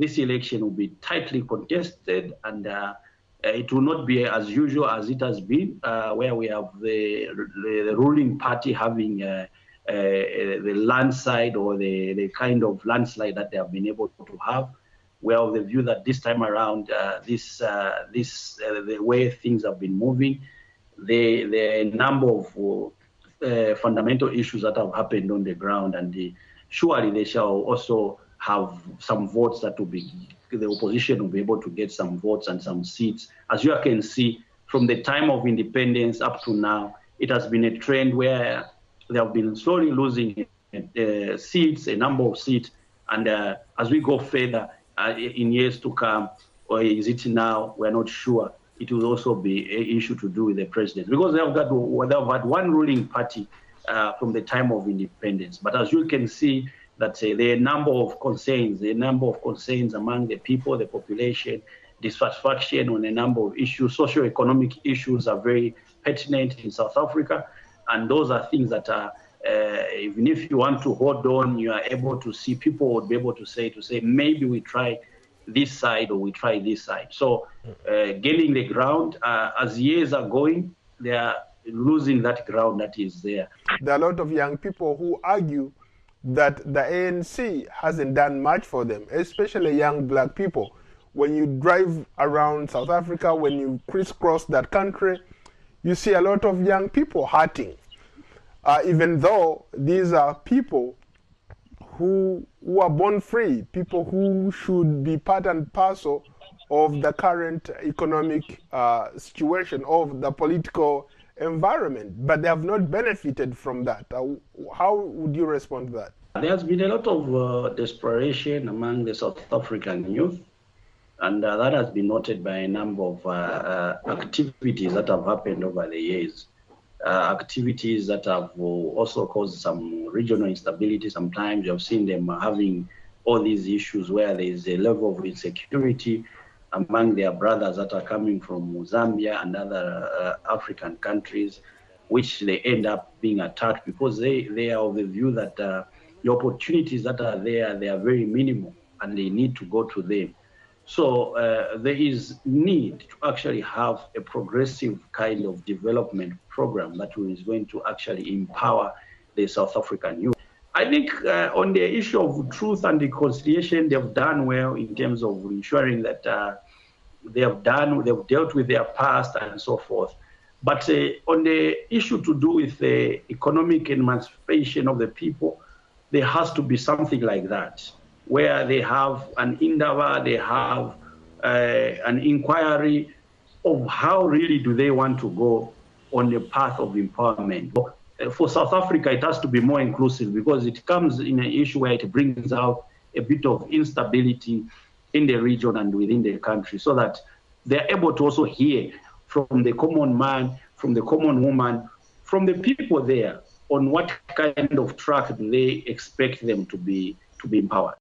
this election will be tightly contested, and it will not be as usual as it has been, where we have the ruling party having the landslide or the kind of landslide that they have been able to have. We are of the view that this time around, the way things have been moving, the number of fundamental issues that have happened on the ground, and surely they shall also have some votes that will be, the opposition will be able to get some votes and some seats. As you can see, from the time of independence up to now, it has been a trend where they have been slowly losing seats, a number of seats, and as we go further in years to come, or is it now, we're not sure, it will also be an issue to do with the president, because they've had one ruling party from the time of independence. But as you can see, that there are a number of concerns among the people, the population, dissatisfaction on a number of issues. Socio-economic issues are very pertinent in South Africa, and those are things that are, even if you want to hold on, you are able to see, people would be able to say maybe we try this side or we try this side. So gaining the ground, as years are going, they are losing that ground that is there. There are a lot of young people who argue that the ANC hasn't done much for them, especially young black people. When you drive around South Africa, when you crisscross that country, you see a lot of young people hurting. Even though these are people who are born free, people who should be part and parcel of the current economic situation, of the political environment, but they have not benefited from that. How would you respond to that? There has been a lot of desperation among the South African youth, and that has been noted by a number of activities that have happened over the years. Activities that have also caused some regional instability. Sometimes you have seen them having all these issues where there is a level of insecurity among their brothers that are coming from Zambia and other African countries, which they end up being attacked because they are of the view that the opportunities that are there, they are very minimal and they need to go to them. So there is need to actually have a progressive kind of development program that is going to actually empower the South African youth. I think on the issue of truth and reconciliation, they've done well in terms of ensuring that they've dealt with their past and so forth. But on the issue to do with the economic emancipation of the people, there has to be something like that, where they have an endeavor, they have an inquiry of how really do they want to go on the path of empowerment. For South Africa, it has to be more inclusive because it comes in an issue where it brings out a bit of instability in the region and within the country, so that they're able to also hear from the common man, from the common woman, from the people there on what kind of track do they expect them to be empowered.